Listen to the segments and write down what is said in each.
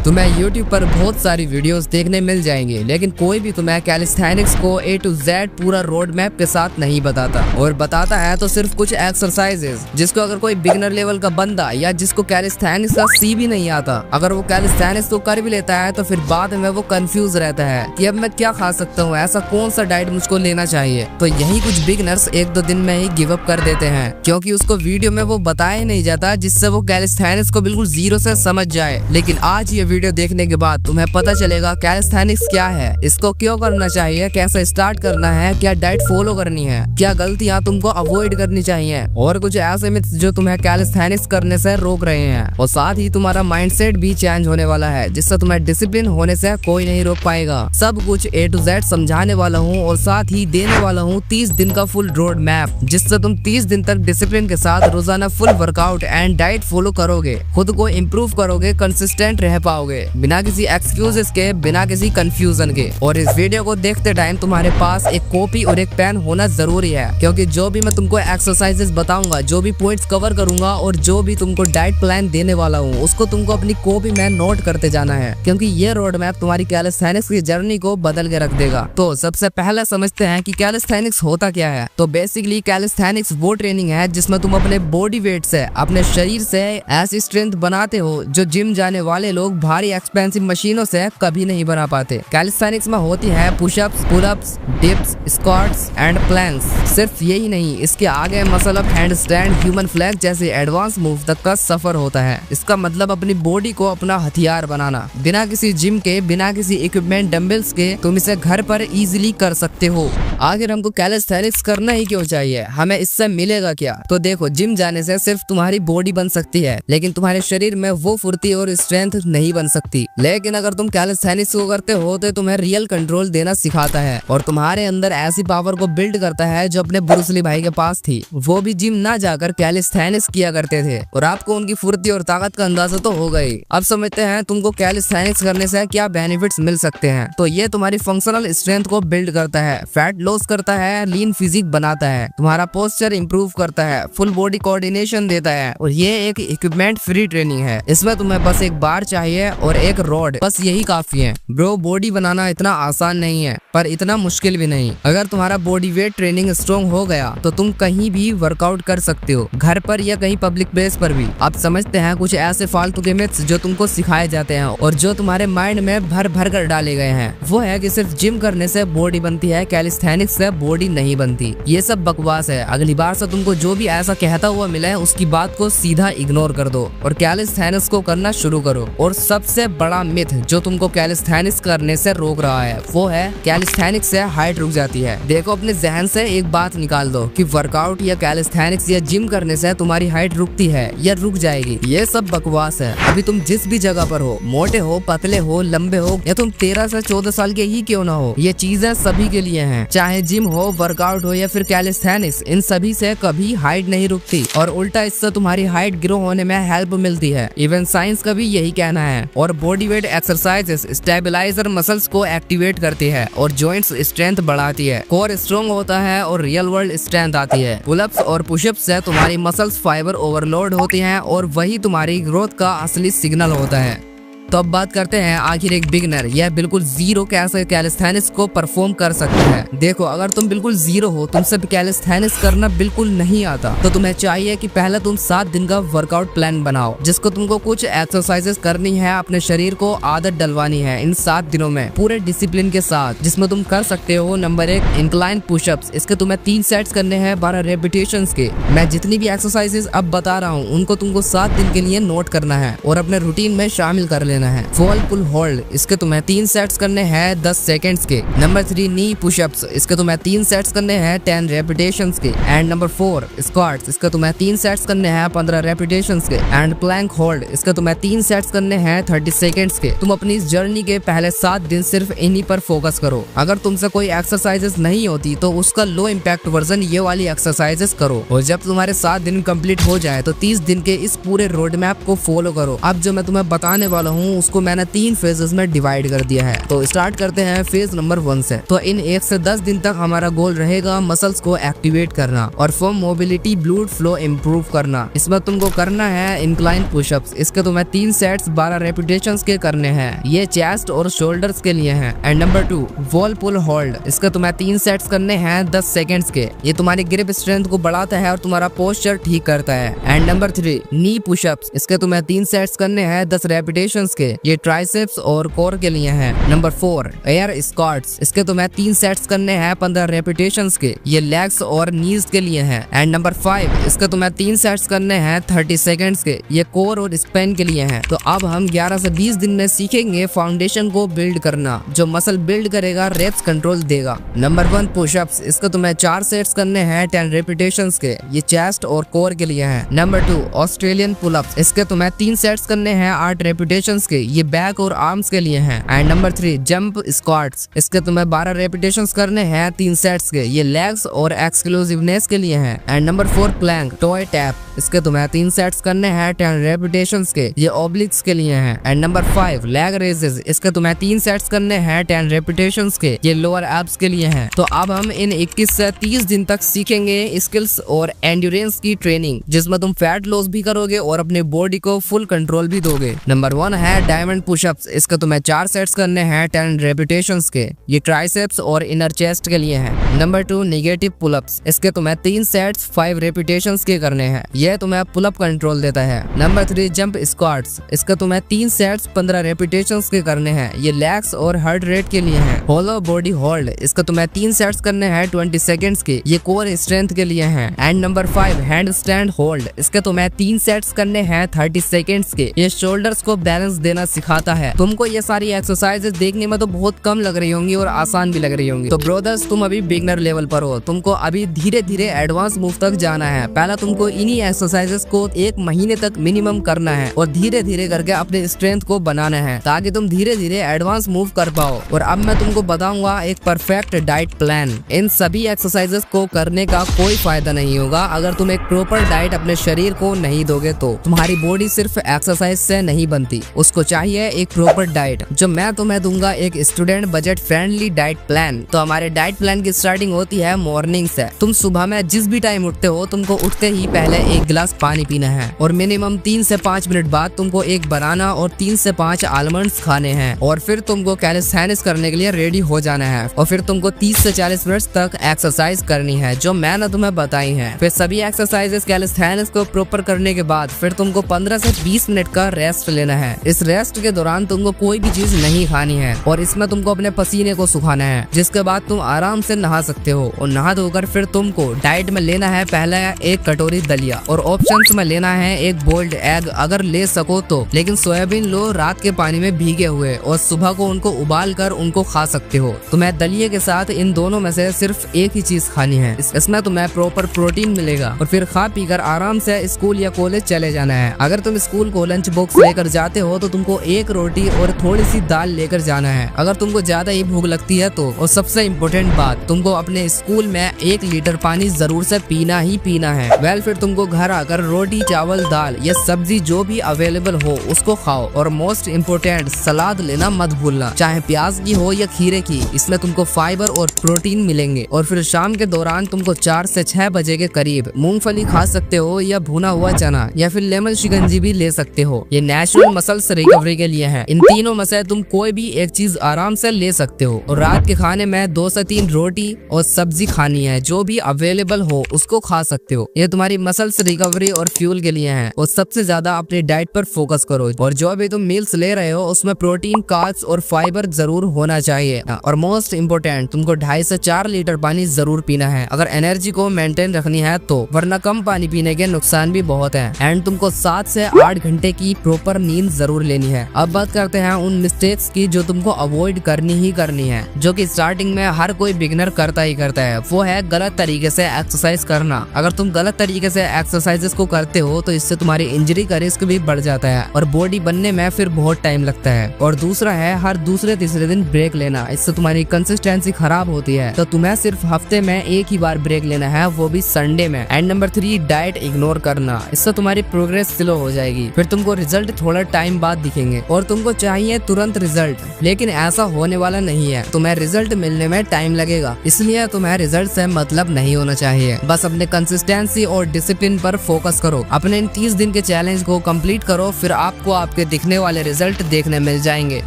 तुम्हें YouTube पर बहुत सारी वीडियोस देखने मिल जाएंगे, लेकिन कोई भी तुम्हें कैलिस्थेनिक्स को A to Z पूरा रोड मैप के साथ नहीं बताता, और बताता है तो सिर्फ कुछ एक्सरसाइजेस जिसको अगर कोई बिगिनर लेवल का बंदा या जिसको कैलिस्थेनिक्स का C भी नहीं आता, अगर वो कैलिस्थेनिक्स तो कर भी लेता है तो फिर बाद में वो कंफ्यूज रहता है कि अब मैं क्या खा सकता हूँ, ऐसा कौन सा डाइट मुझको लेना चाहिए। तो यही कुछ बिगिनर्स 1-2 दिन में ही गिव अप कर देते हैं, क्योंकि उसको वीडियो में वो बताया नहीं जाता जिससे वो कैलिस्थेनिक्स को बिल्कुल जीरो से समझ जाए। लेकिन आज ये वीडियो देखने के बाद तुम्हें पता चलेगा कैलिस्थेनिक्स क्या है, इसको क्यों करना चाहिए, कैसे स्टार्ट करना है, क्या डाइट फॉलो करनी है, क्या गलतियां तुमको अवॉइड करनी चाहिए, और कुछ ऐसे मिथ्स जो तुम्हें कैलिस्थेनिक्स करने से रोक रहे हैं। और साथ ही तुम्हारा माइंडसेट भी चेंज होने वाला है, जिससे तुम्हें डिसिप्लिन होने से कोई नहीं रोक पाएगा। सब कुछ A to Z समझाने वाला हूँ, और साथ ही देने वाला हूँ 30 दिन का फुल रोड मैप, जिससे तुम 30 दिन तक डिसिप्लिन के साथ रोजाना full workout and diet follow करोगे, खुद को इम्प्रूव करोगे, कंसिस्टेंट रह पाओगे बिना किसी एक्सक्यूजेस के, बिना किसी कंफ्यूजन के। और इस वीडियो को देखते टाइम तुम्हारे पास एक कॉपी और एक पेन होना जरूरी है, क्योंकि जो भी मैं तुमको एक्सरसाइजेस बताऊंगा, जो भी पॉइंट्स कवर करूंगा और जो भी तुमको डाइट प्लान देने वाला हूँ, उसको तुमको अपनी कॉपी में नोट करते जाना है, क्योंकि ये रोड मैप तुम्हारी कैलिस्थेनिक्स की जर्नी को बदल के रख देगा। तो सबसे पहले समझते हैं कि कैलिस्थेनिक्स होता क्या है। तो बेसिकली कैलिस्थेनिक्स वो ट्रेनिंग है जिसमें तुम अपने बॉडी वेट से, अपने शरीर से ऐसी स्ट्रेंथ बनाते हो जो जिम जाने वाले लोग भारी एक्सपेंसिव मशीनों से कभी नहीं बना पाते। कैलिस्थेनिक्स में होती है pushups, pullups, dips, squats and planks. सिर्फ यही नहीं, इसके आगे muscle up, handstand, human flag जैसे एडवांस मूव तक का सफर होता है। इसका मतलब अपनी बॉडी को अपना हथियार बनाना, बिना किसी जिम के, बिना किसी इक्विपमेंट, डंबल्स के तुम इसे घर पर इजीली कर सकते हो। आखिर हमको कैलिस्थेनिक्स करना ही क्यों चाहिए, हमें इससे मिलेगा क्या? तो देखो, जिम जाने से सिर्फ तुम्हारी बॉडी बन सकती है, लेकिन तुम्हारे शरीर में वो फुर्ती और स्ट्रेंथ नहीं बन सकती। लेकिन अगर तुम कैलिस्थेनिक्स को करते हो तो तुम्हें रियल कंट्रोल देना सिखाता है, और तुम्हारे अंदर ऐसी पावर को बिल्ड करता है जो अपने ब्रूस ली भाई के पास थी। वो भी जिम ना जाकर कैलिस्थेनिक्स किया करते थे, और आपको उनकी फुर्ती और ताकत का अंदाजा तो हो गई। अब समझते हैं तुमको कैलिस्थेनिक्स करने से क्या बेनिफिट्स मिल सकते हैं। तो ये तुम्हारी फंक्शनल स्ट्रेंथ को बिल्ड करता है, फैट लॉस करता है, लीन फिजिक बनाता है, तुम्हारा पोस्चर इंप्रूव करता है, फुल बॉडी कोऑर्डिनेशन देता है, और ये एक इक्विपमेंट फ्री ट्रेनिंग है। इसमें तुम्हें बस एक बार चाहिए और एक रॉड, बस यही काफी है। ब्रो, बॉडी बनाना इतना आसान नहीं है, पर इतना मुश्किल भी नहीं। अगर तुम्हारा बॉडी वेट ट्रेनिंग स्ट्रॉन्ग हो गया तो तुम कहीं भी वर्कआउट कर सकते हो, घर पर या कहीं पब्लिक प्लेस पर भी। अब समझते हैं कुछ ऐसे फालतू के मिथ्स जो तुमको सिखाए जाते हैं और जो तुम्हारे माइंड में भर भर कर डाले गए हैं। वो है कि सिर्फ जिम करने से बॉडी बनती है, कैलिस्थेनिक्स से बॉडी नहीं बनती। ये सब बकवास है। अगली बार से तुमको जो भी ऐसा कहता हुआ मिले उसकी बात को सीधा इग्नोर कर दो और कैलिस्थेनिक्स को करना शुरू करो। और सबसे बड़ा मिथ जो तुमको कैलिस्थेनिक्स करने से रोक रहा है वो है कैलिस्थेनिक्स से हाइट रुक जाती है। देखो, अपने जहन से एक बात निकाल दो कि वर्कआउट या कैलिस्थेनिक्स या जिम करने से तुम्हारी हाइट रुकती है या रुक जाएगी। ये सब बकवास है। अभी तुम जिस भी जगह पर हो, मोटे हो, पतले हो, लंबे हो, या तुम 13 से 14 साल के ही क्यों ना हो, ये चीजें सभी के लिए हैं। चाहे जिम हो, वर्कआउट हो या फिर कैलिस्थेनिक्स, इन सभी से कभी हाइट नहीं रुकती, और उल्टा इससे तुम्हारी हाइट ग्रो होने में हेल्प मिलती है। इवन साइंस का भी यही कहना है। और body weight exercises stabiliser muscles को एक्टिवेट करती है और जॉइंट्स स्ट्रेंथ बढ़ाती है, कोर स्ट्रॉन्ग होता है और रियल वर्ल्ड स्ट्रेंथ आती है। पुलअप्स और पुशअप्स से तुम्हारी मसल्स फाइबर ओवरलोड होती हैं, और वही तुम्हारी ग्रोथ का असली सिग्नल होता है। तो अब बात करते हैं आखिर एक बिगिनर या बिल्कुल जीरो कैसे कैलिस्थेनिक्स को परफॉर्म कर सकते हैं। देखो, अगर तुम बिल्कुल जीरो हो, तुमसे कैलिस्थेनिक्स करना बिल्कुल नहीं आता, तो तुम्हें चाहिए कि पहले तुम 7 दिन का वर्कआउट प्लान बनाओ, जिसको तुमको कुछ एक्सरसाइजेस करनी है, अपने शरीर को आदत डलवानी है इन 7 दिनों में पूरे डिसिप्लिन के साथ, जिसमें तुम कर सकते हो। Number 1, incline pushups. इसके तुम्हें 3 सेट्स करने हैं 12 रेपिटेशंस के। मैं जितनी भी एक्सरसाइजेस अब बता रहा हूँ उनको तुमको 7 दिन के लिए नोट करना है और अपने रूटीन में शामिल कर लेना है। वॉल पुल होल्ड, इसके तुम्हें 3 सेट्स करने हैं 10 सेकंड्स के। नंबर 3, नी पुशअप्स। इसके तुम्हें 3 सेट्स करने हैं 10 रेपिटेशंस के। And number 4, squats. इसके तुम्हें 3 सेट्स करने हैं 15 रेपिटेशंस के। And plank hold. इसके तुम्हें 3 सेट्स करने हैं 30 सेकंड्स के। तुम अपनी इस जर्नी के पहले 7 दिन सिर्फ इन्हीं पर फोकस करो। अगर तुमसे कोई एक्सरसाइजेस नहीं होती तो उसका लो इम्पैक्ट वर्जन ये वाली एक्सरसाइजेस करो, और जब तुम्हारे 7 दिन कंप्लीट हो जाए तो 30 दिन के इस पूरे रोड मैप को फॉलो करो। अब जो मैं तुम्हें बताने वाला हूँ हूँ उसको मैंने 3 फेजेस में डिवाइड कर दिया है। तो स्टार्ट करते हैं फेज नंबर 1 से। तो इन 1 से 10 दिन तक हमारा गोल रहेगा मसल्स को एक्टिवेट करना और form mobility blood flow improve करना। इसमें तुमको करना है इंक्लाइन पुशअप्स। इसके तुम्हें 3 सेट्स 12 रेपिटेशंस के करने हैं। ये चेस्ट और शोल्डर्स के लिए हैं। And number 2 wall pull hold. इसके तुम्हें 3 सेट्स करने हैं 10 सेकंड्स के। ये तुम्हारी ग्रिप स्ट्रेंथ को बढ़ाता है और तुम्हारा पोस्चर ठीक करता है। And number 3 knee pushups. इसके तुम्हें 3 सेट्स करने हैं 10 रेपिटेशंस के। ये ट्राइसेप्स और कोर के लिए हैं। Number 4 air squats. इसके तुम्हें 3 सेट्स करने हैं 15 रेपिटेशंस के। ये लेग्स और नीज के लिए हैं। एंड नंबर 5 इसके तुम्हें 3 सेट्स करने हैं 30 सेकंड्स के। ये कोर और स्पाइन के लिए हैं। तो अब हम 11 से 20 दिन में सीखेंगे फाउंडेशन को बिल्ड करना। जो मसल बिल्ड करेगा रेप्स कंट्रोल देगा। Number 1 pushups. इसके तुम्हें 4 सेट्स करने हैं 10 रेपिटेशंस के। ये चेस्ट और कोर के लिए हैं। Number 2 Australian pullups. इसके तुम्हें 3 सेट्स करने हैं 8 रेपिटेशंस के। ये बैक और आर्म्स के लिए हैं। And number 3 jump squats. इसके तुम्हें 12 रेपिटेशंस करने हैं 3 सेट्स के। ये लेग्स और एक्सक्लूसिवनेस के लिए हैं। And number 4 plank toe tap. इसके तुम्हें 3 सेट्स करने हैं 10 रेपिटेशंस के। ये ऑब्लिक्स के लिए हैं। And number 5 leg raises. इसके तुम्हें 3 सेट्स करने हैं 10 रेपिटेशंस के। ये लोअर एब्स के लिए हैं। तो अब हम इन 21 से 30 दिन तक सीखेंगे स्किल्स और एंड्योरेंस की ट्रेनिंग, जिसमें तुम फैट लॉस भी करोगे और अपने बॉडी को फुल कंट्रोल भी दोगे। नंबर 1 है डायमंड पुशअप्स। इसके तुम्हें 4 सेट्स करने हैं 10 रेपिटेशंस के। ये ट्राइसेप्स और इनर चेस्ट के लिए हैं। Number 2 negative pullups. इसके तुम्हें 3 सेट्स 5 रेपिटेशंस के करने हैं। यह तुम्हें पुलअप कंट्रोल देता है। Number 3 jump squats. इसका तुम्हें 3 सेट्स 15 रेपिटेशंस के करने हैं। ये लेग्स और हार्ट रेट के लिए हैं। होलो बॉडी होल्ड। इसका तुम्हें 3 सेट्स करने हैं 20 सेकंड्स के। ये कोर स्ट्रेंथ के लिए हैं। And number 5 hand stand hold. इसके तुम्हें 3 सेट्स करने हैं 30 सेकंड्स के। ये शोल्डर्स को बैलेंस देना सिखाता है। तुमको ये सारी एक्सरसाइजेस देखने में तो बहुत कम लग रही होंगी और आसान भी लग रही होंगी। तो ब्रदर्स तुम अभी बिगनर लेवल पर हो। तुमको अभी धीरे धीरे एडवांस मूव तक जाना है। पहला तुमको इन्हीं एक्सरसाइजेस को 1 महीने तक मिनिमम करना है और धीरे धीरे करके अपने स्ट्रेंथ को बनाना है, ताकि तुम धीरे धीरे एडवांस मूव कर पाओ। और अब मैं तुमको बताऊंगा एक परफेक्ट डाइट प्लान। इन सभी एक्सरसाइजेस को करने का कोई फायदा नहीं होगा अगर तुम एक प्रॉपर डाइट अपने शरीर को नहीं दोगे। तो तुम्हारी बॉडी सिर्फ एक्सरसाइज से नहीं बनती, उसको चाहिए एक प्रॉपर डाइट, जो मैं तुम्हें दूंगा एक student budget friendly diet plan. तो हमारे डाइट प्लान की स्टार्टिंग होती है मॉर्निंग से। तुम सुबह में जिस भी टाइम उठते हो, तुमको उठते ही पहले 1 गिलास पानी पीना है और मिनिमम 3 से 5 मिनट बाद तुमको 1 बनाना और 3 से 5 आलमंड्स खाने हैं। और फिर तुमको कैलिस्थेनिक्स करने के लिए रेडी हो जाना है और फिर तुमको 30 से 40 मिनट तक एक्सरसाइज करनी है, जो मैंने तुम्हें बताई है। फिर सभी एक्सरसाइजेस कैलिस्थेनिक्स को प्रॉपर करने के बाद फिर तुमको 15 से 20 मिनट का रेस्ट लेना है। इस रेस्ट के दौरान तुमको कोई भी चीज नहीं खानी है और इसमें तुमको अपने पसीने को सुखाना है, जिसके बाद तुम आराम से नहा सकते हो। और नहा धोकर फिर तुमको डाइट में लेना है पहले 1 कटोरी दलिया और ऑप्शंस में लेना है 1 बॉइल्ड एग अगर ले सको तो, लेकिन सोयाबीन लो रात के पानी में भीगे हुए और सुबह को उनको उबाल कर उनको खा सकते हो। तुम्हें दलिये के साथ इन दोनों में से सिर्फ एक ही चीज खानी है। इसमें तुम्हें प्रॉपर प्रोटीन मिलेगा और फिर खा पी कर आराम से स्कूल या कॉलेज चले जाना है। अगर तुम स्कूल को लंच बॉक्स लेकर जाते हो तो तुमको 1 रोटी और थोड़ी सी दाल लेकर जाना है अगर तुमको ज्यादा ही भूख लगती है तो। और सबसे इम्पोर्टेंट बात, तुमको अपने स्कूल में 1 लीटर पानी जरूर से पीना ही पीना है। फिर तुमको घर आकर रोटी चावल दाल या सब्जी जो भी अवेलेबल हो उसको खाओ। और मोस्ट इम्पोर्टेंट, सलाद लेना मत भूलना, चाहे प्याज की हो या खीरे की। इसमें तुमको फाइबर और प्रोटीन मिलेंगे। और फिर शाम के दौरान तुमको 4 से 6 बजे के करीब मूंगफली खा सकते हो या भुना हुआ चना या फिर लेमन शिकंजी भी ले सकते हो। ये नेचुरल मसल्स रिकवरी के लिए है। इन तीनों में से तुम कोई भी एक चीज आराम से ले सकते हो। और रात के खाने में 2 से 3 रोटी और सब्जी खानी है, जो भी अवेलेबल हो उसको खा सकते हो। ये तुम्हारी मसल्स रिकवरी और फ्यूल के लिए है। और सबसे ज्यादा अपनी डाइट पर फोकस करो और जो भी तुम मील्स ले रहे हो उसमें प्रोटीन, कार्ब्स और फाइबर जरूर होना चाहिए। और मोस्ट इम्पोर्टेंट, तुमको 2.5 से 4 लीटर पानी जरूर पीना है अगर एनर्जी को मेंटेन रखनी है तो, वरना कम पानी पीने के नुकसान भी बहुत है। एंड तुमको 7 से 8 घंटे की प्रॉपर नींद जरूर लेनी है। अब बात करते हैं उन मिस्टेक्स की जो तुमको अवॉइड करनी ही करनी है, जो कि स्टार्टिंग में हर कोई बिगिनर करता ही करता है। वो है गलत तरीके से एक्सरसाइज करना। अगर तुम गलत तरीके से एक्सरसाइजेस को करते हो तो इससे तुम्हारी इंजरी का रिस्क भी बढ़ जाता है और बॉडी बनने में फिर बहुत टाइम लगता है। और दूसरा है हर दूसरे तीसरे दिन ब्रेक लेना, इससे तुम्हारी कंसिस्टेंसी खराब होती है। तो तुम्हें सिर्फ हफ्ते में 1 ही बार ब्रेक लेना है, वो भी संडे में। एंड नंबर 3, डाइट इग्नोर करना, इससे तुम्हारी प्रोग्रेस स्लो हो जाएगी। फिर तुमको रिजल्ट थोड़ा टाइम बाद बाद दिखेंगे और तुमको चाहिए तुरंत रिजल्ट, लेकिन ऐसा होने वाला नहीं है। तुम्हें रिजल्ट मिलने में टाइम लगेगा, इसलिए तुम्हें रिजल्ट से मतलब नहीं होना चाहिए। बस अपने कंसिस्टेंसी और डिसिप्लिन पर फोकस करो। अपने इन 30 दिन के चैलेंज को कंप्लीट करो, फिर आपको आपके दिखने वाले रिजल्ट देखने मिल जाएंगे।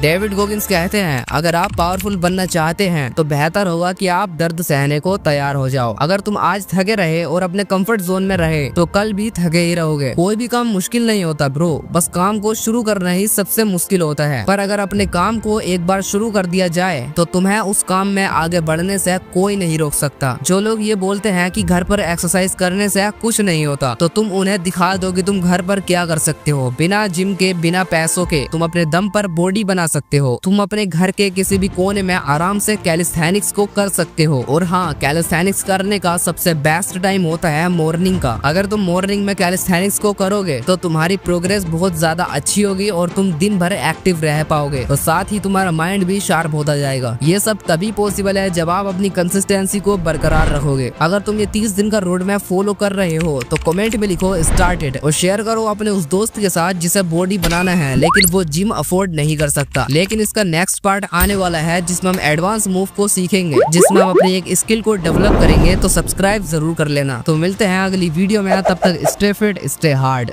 डेविड गोगिंस कहते हैं, अगर आप पावरफुल बनना चाहते हैं तो बेहतर होगा कि आप दर्द सहने को तैयार हो जाओ। अगर तुम आज थके रहे और अपने कंफर्ट जोन में रहे तो कल भी थके ही रहोगे। कोई भी काम मुश्किल नहीं होता ब्रो, बस काम को शुरू करना ही सबसे मुश्किल होता है। पर अगर अपने काम को एक बार शुरू कर दिया जाए तो तुम्हें उस काम में आगे बढ़ने से कोई नहीं रोक सकता। जो लोग ये बोलते हैं कि घर पर एक्सरसाइज करने से कुछ नहीं होता, तो तुम उन्हें दिखा दो कि तुम घर पर क्या कर सकते हो। बिना जिम के, बिना पैसों के तुम अपने दम पर बॉडी बना सकते हो। तुम अपने घर के किसी भी कोने में आराम से कैलिस्थेनिक्स को कर सकते हो। और हाँ, कैलिस्थेनिक्स करने का सबसे बेस्ट टाइम होता है मॉर्निंग का। अगर तुम मॉर्निंग में कैलिस्थेनिक्स को करोगे तो तुम्हारी प्रोग्रेस बहुत ज्यादा अच्छी होगी और तुम दिन भर एक्टिव रह पाओगे, और साथ ही तुम्हारा माइंड भी शार्प होता जाएगा। ये सब तभी पॉसिबल है जब आप अपनी कंसिस्टेंसी को बरकरार रखोगे। अगर तुम ये 30 दिन का रोड मैप फॉलो कर रहे हो तो कमेंट में लिखो स्टार्टेड और शेयर करो अपने उस दोस्त के साथ जिसे बॉडी बनाना है लेकिन वो जिम अफोर्ड नहीं कर सकता। लेकिन इसका नेक्स्ट पार्ट आने वाला है जिसमें हम एडवांस मूव को सीखेंगे, जिसमें हम अपनी एक स्किल को डेवलप करेंगे। तो सब्सक्राइब जरूर कर लेना। तो मिलते हैं अगली वीडियो में, तब तक स्टे फिट, स्टे हार्ड।